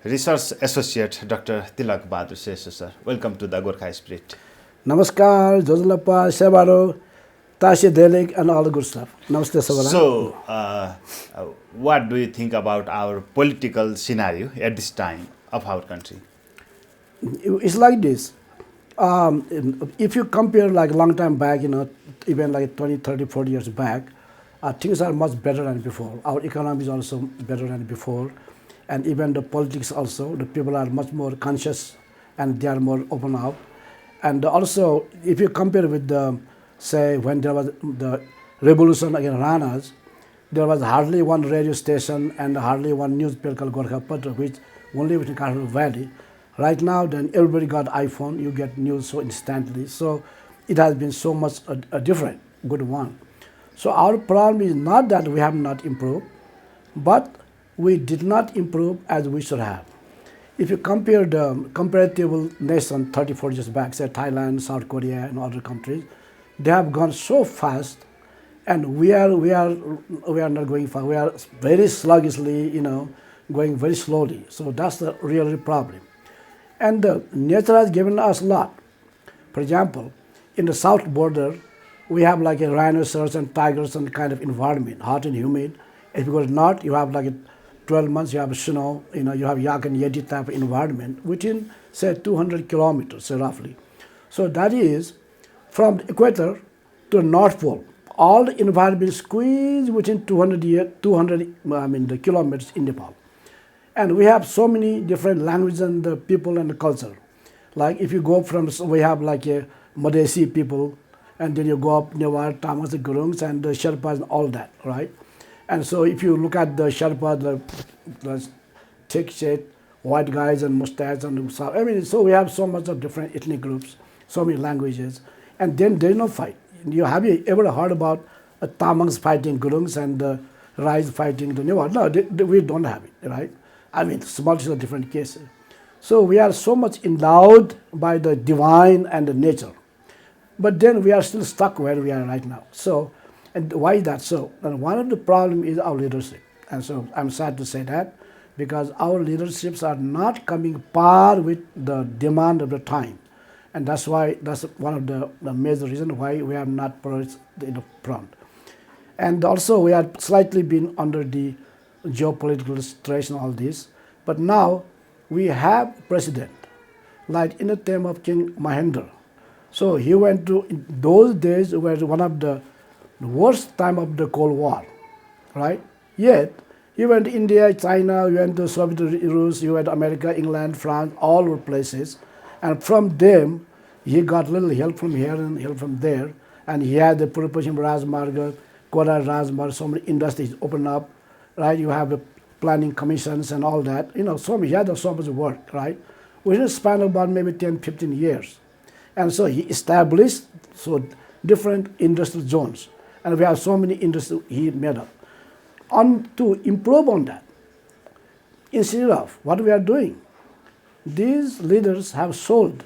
Research Associate Dr. Tilak Bahadur Shrestha, sir. Welcome to the Gorkha Spirit. Namaskar, Jodlapa, Sebaro, Tashi Delik, and all the good stuff. Namaste, Sabala. So, what do you think about our political scenario at this time of our country? It's like this. If you compare like a long time back, even like 20, 30, 40 years back, things are much better than before. Our economy is also better than before. And even the politics also, the people are much more conscious and they are more open up. And also, if you compare with the, say, when there was the revolution against Ranas, there was hardly one radio station and hardly one newspaper called Gorkha Patra, which only within Kashmir Valley. Right now, then everybody got iPhone, you get news so instantly. So it has been so much a different, good one. So our problem is not that we have not improved, but we did not improve as we should have. If you compare the comparative nation 30, 40 years back, say Thailand, South Korea, and other countries, they have gone so fast, and we are not going fast. We are very sluggishly, going very slowly. So that's the real problem. And the nature has given us a lot. For example, in the south border, we have like a rhinoceros and tigers and kind of environment, hot and humid. If you go north, you have like a 12 months, you have snow, you have yak and yeti type of environment within, say, 200 kilometers, say, roughly. So that is from the equator to the North Pole. All the environment squeezed within 200 the kilometers in Nepal. And we have so many different languages and the people and the culture. Like if you go from, we have like a Madesi people, and then you go up Newar, Tamas, the Gurungs, and the Sherpas and all that, right? And so if you look at the Sherpa, the thick shade, white guys and mustache and so we have so much of different ethnic groups, so many languages, and then there is no fight. Have you ever heard about Tamangs fighting Gurungs and the Rais fighting the Newar? No, we don't have it, right? Small is a different case. So we are so much endowed by the divine and the nature. But then we are still stuck where we are right now. So, and why is that so? And one of the problems is our leadership. And so I'm sad to say that, because our leaderships are not coming par with the demand of the time. And that's why, that's one of the major reasons why we have not progressed in the front. And also we have slightly been under the geopolitical stress and all this. But now we have president, like in the time of King Mahendra. So he went to, in those days were one of the worst time of the Cold War, right? Yet, he went to India, China, he went to Soviet Rus, he went to America, England, France, all over places. And from them, he got little help from here and help from there. And he had the Purupashim Rajmarga, Kora Rajmarga, so many industries open up, right? You have the planning commissions and all that. He had so much work, right? Within a span of about maybe 10, 15 years. And so he established different industrial zones. And we have so many industries he made up. To improve on that, instead of what we are doing, these leaders have sold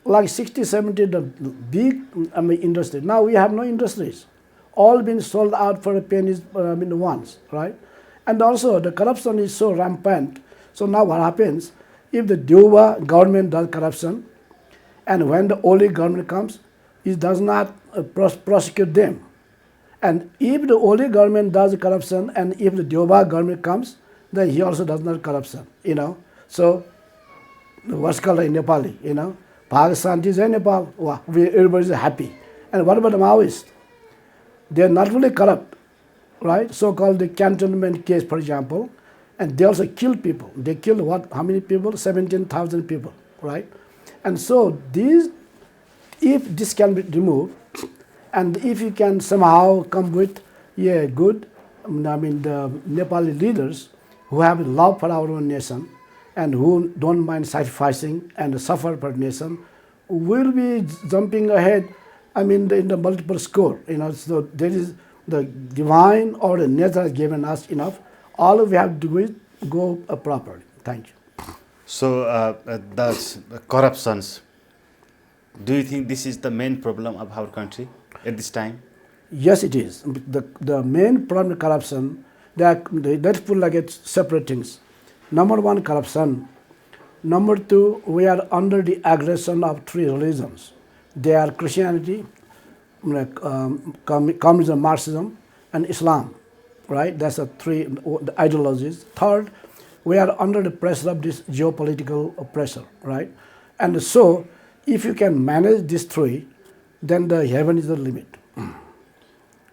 like 60, 70 the big industry. Now we have no industries. All been sold out for pennies once, right? And also the corruption is so rampant. So now what happens, if the Duba government does corruption, and when the Oli government comes, it does not prosecute them. And if the Oli government does corruption, and if the Dioba government comes, then he also does not corruption, So, what's called in Nepali, Pakistan is in Nepal, everybody is happy. And what about the Maoists? They are not really corrupt, right? So-called the cantonment case, for example, and they also kill people. They killed how many people? 17,000 people, right? And so if this can be removed, and if you can somehow come with good, the Nepali leaders who have love for our own nation and who don't mind sacrificing and suffer for nation, will be jumping ahead, in the multiple score. So there is the divine or the nature has given us enough. All we have to do is go properly. Thank you. So that's corruptions. Do you think this is the main problem of our country at this time? Yes, it is. The main problem of corruption, let's put like separate things. Number one, corruption. Number two, we are under the aggression of three religions. They are Christianity, communism, Marxism, and Islam, right? That's the three the ideologies. Third, we are under the pressure of this geopolitical pressure, right? And so, if you can manage these three, then the heaven is the limit.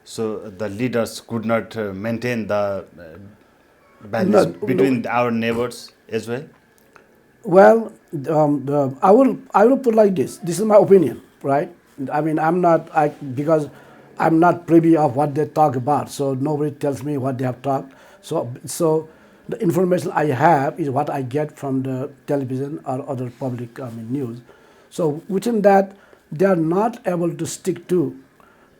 So the leaders could not maintain the balance between our neighbors as well. Well, I will put like this. This is my opinion, right? I mean, because I'm not privy of what they talk about, so nobody tells me what they have talked. So the information I have is what I get from the television or other public news. So within that, they are not able to stick to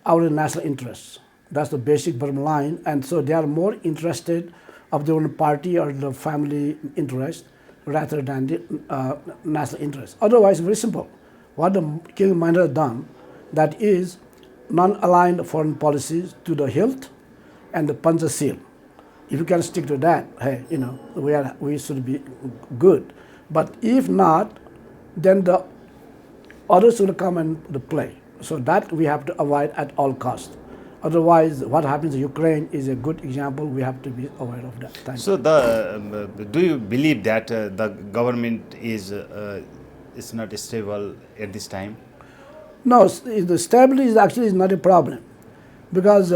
our national interests. That's the basic bottom line. And so they are more interested of their own party or the family interest rather than the national interest. Otherwise, very simple. What the King Mahinda has done, that is non-aligned foreign policies to the hilt and the punch seal. If you can stick to that, hey, we should be good. But if not, then the others will come and play. So that we have to avoid at all costs. Otherwise, what happens in Ukraine is a good example. We have to be aware of that. Thank So do you believe that the government is not stable at this time? No, the stability is actually not a problem, because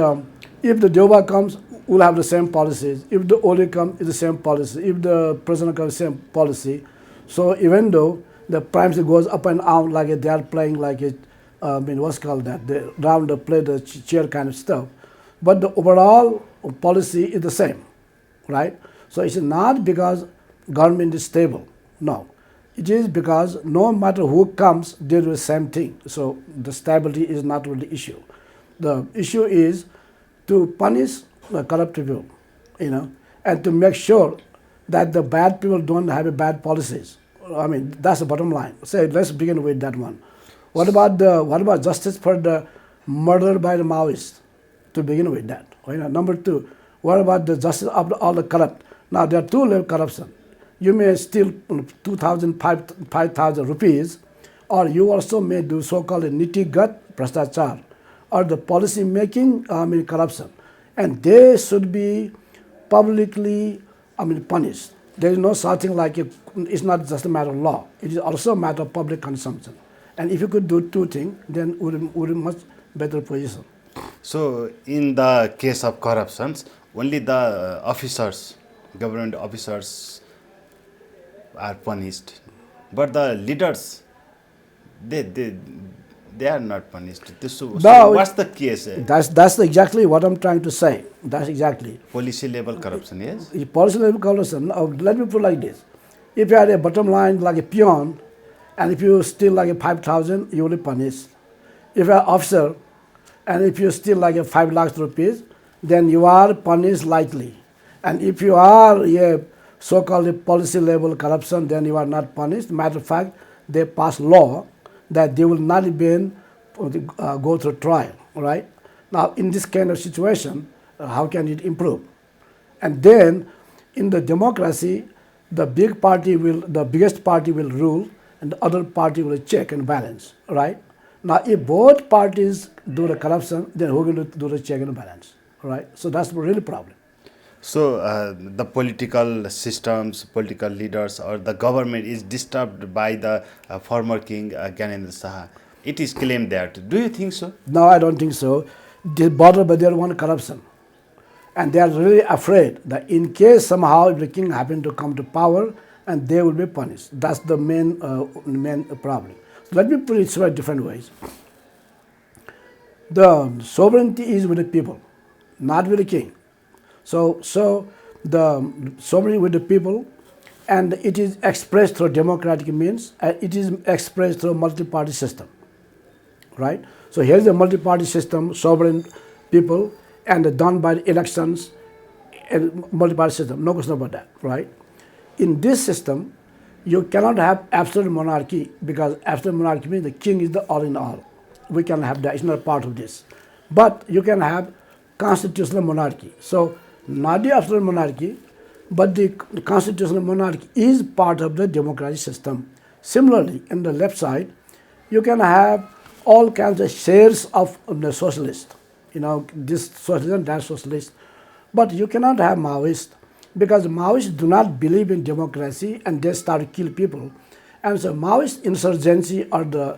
if the Joba comes, we'll have the same policies. If the Oli comes, it's the same policy. If the president comes, same policy. So even though the prime minister goes up and down like they are playing like a, what's called that? They round the play the chair kind of stuff, but the overall policy is the same, right? So it's not because government is stable. No. It is because no matter who comes, they do the same thing. So the stability is not really the issue. The issue is to punish the corrupt people, and to make sure that the bad people don't have a bad policies. I mean, that's the bottom line. So let's begin with that one. What about justice for the murder by the Maoists? To begin with that. Number two, what about the justice of all the corrupt? Now there are two levels of corruption. You may steal 2,000, 5,000 rupees, or you also may do so-called nitty-gut prastachar, or the policy making corruption, and they should be publicly punished. There is no such thing like it's not just a matter of law. It is also a matter of public consumption. And if you could do two things, then we're in much better position. So in the case of corruptions, only the officers, government officers, are punished, but the leaders, they are not punished. So what's the case? That's exactly what I'm trying to say. That's exactly Policy level corruption, yes. Policy level corruption. Let me put it like this: if you had a bottom line like a peon, and if you steal like a 5,000, you will be punished. If you are an officer, and if you steal like a 5 lakhs rupees, then you are punished lightly. And if you are a so-called policy level corruption, then you are not punished. Matter of fact, they pass law that they will not even go through trial, right? Now, in this kind of situation, how can it improve? And then, in the democracy, the biggest party will rule, and the other party will check and balance, right? Now, if both parties do the corruption, then who will do the check and balance, right? So that's the really problem. So the political systems, political leaders, or the government is disturbed by the former king Gyanendra Saha. It is claimed that. Do you think so? No, I don't think so. They bothered by their own corruption. And they are really afraid that in case somehow if the king happened to come to power, and they will be punished. That's the main problem. So let me put it in different ways. The sovereignty is with the people, not with the king. So the sovereignty with the people, and it is expressed through democratic means, and it is expressed through a multi-party system, right? So here is a multi-party system, sovereign people, and done by elections, and multi-party system, no question about that, right? In this system, you cannot have absolute monarchy, because absolute monarchy means the king is the all in all. We cannot have that, it's not a part of this. But you can have constitutional monarchy. So not the absolute monarchy, but the constitutional monarchy is part of the democratic system. Similarly, in the left side, you can have all kinds of shares of the socialist, this socialist and that socialist, but you cannot have Maoist because Maoists do not believe in democracy and they start to kill people. And so Maoist insurgency or the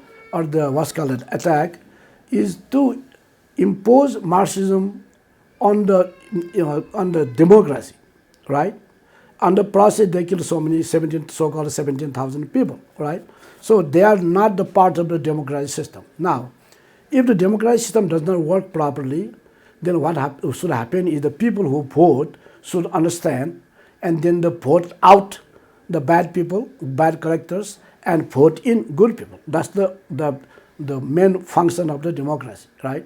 what's called attack is to impose Marxism on the democracy, right? On the process, they killed so many so-called 17,000 people, right? So they are not the part of the democratic system. Now, if the democratic system does not work properly, then what should happen is the people who vote should understand, and then they vote out the bad people, bad characters, and vote in good people. That's the main function of the democracy, right?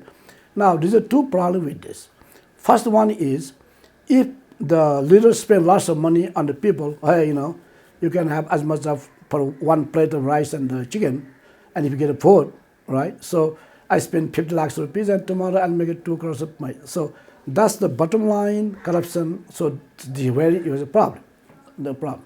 Now, there's a two problems with this. First one is, if the leaders spend lots of money on the people, hey, you can have as much of for one plate of rice and the chicken, and if you get a vote, right? So I spend 50 lakhs rupees, and tomorrow I'll make it 2 crores of money. So that's the bottom line corruption. So where it was a problem, the problem.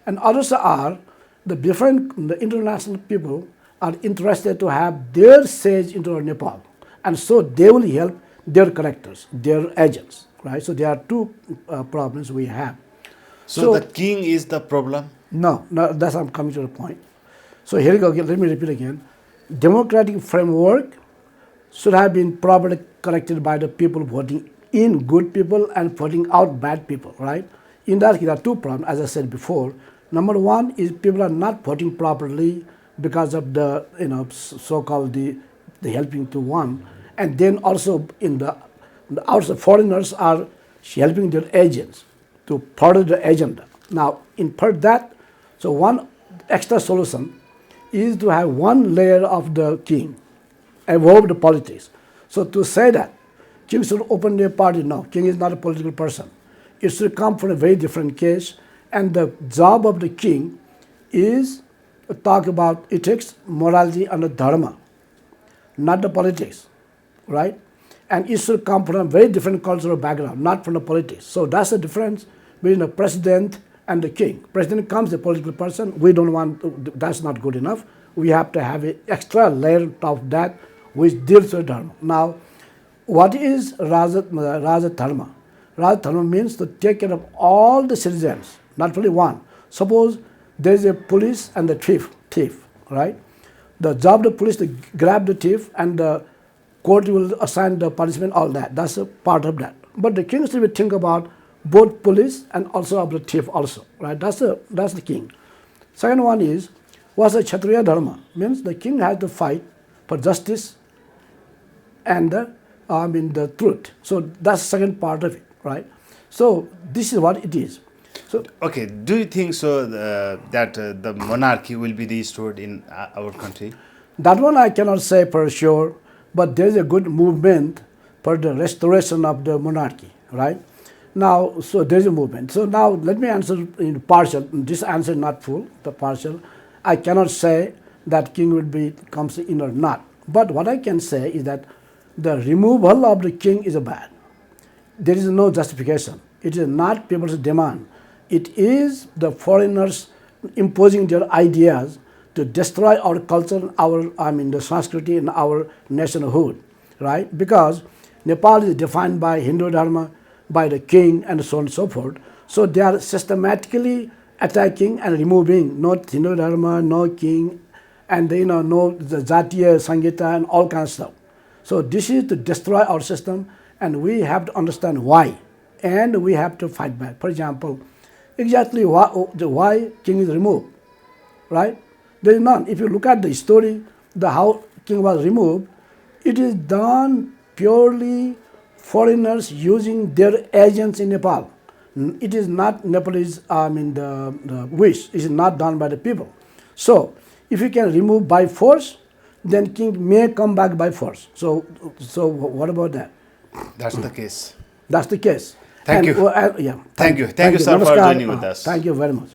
And others are the international people are interested to have their sage into Nepal, and so they will help their characters, their agents, right? So there are two problems we have. So the king is the problem? No, that's I'm coming to the point. So here you go again. Let me repeat again. Democratic framework should have been properly corrected by the people voting in good people and voting out bad people, right? In that, there are two problems, as I said before. Number one is people are not voting properly because of the so-called the helping to one, and then also in the outside foreigners are helping their agents to further the agenda. Now, in part that, so one extra solution is to have one layer of the king above the politics. So to say that king should open their party, no, king is not a political person. It should come from a very different case, and the job of the king is to talk about ethics, morality, and the dharma, not the politics, right? And it should come from a very different cultural background, not from the politics. So that's the difference between the president and the king. President comes a political person. We don't want, that's not good enough. We have to have an extra layer of that which deals with dharma. Now, what is Raja Dharma? Raja Dharma means to take care of all the citizens, not only one. Suppose there is a police and the thief, right? The job of the police to grab the thief, and the court will assign the punishment, all that. That's a part of that. But the king should think about both police and also of the thief also, right? That's the king. Second one is, what's the Kshatriya Dharma? Means the king has to fight for justice and the truth. So that's the second part of it, right? So this is what it is. So okay, do you think so that the monarchy will be restored in our country? That one I cannot say for sure, but there is a good movement for the restoration of the monarchy, right? Now, so there is a movement. So now let me answer in partial. This answer is not full, the partial. I cannot say that king will comes in or not. But what I can say is that the removal of the king is bad. There is no justification. It is not people's demand. It is the foreigners imposing their ideas to destroy our culture, the Sanskriti and our nationhood, right? Because Nepal is defined by Hindu Dharma, by the king, and so on and so forth. So they are systematically attacking and removing no Hindu Dharma, no king, and no the Jatiya Sangita and all kinds of stuff. So this is to destroy our system, and we have to understand why, and we have to fight back. For example, exactly why king is removed, right? There is none. If you look at the story, how king was removed, it is done purely foreigners using their agents in Nepal. It is not Nepalese, the wish. It is not done by the people. So, if you can remove by force, then king may come back by force. So what about that? That's the case. That's the case. Thank you. Yeah. Thank you. Thank you, sir, for Namaskar. joining with us. Thank you very much.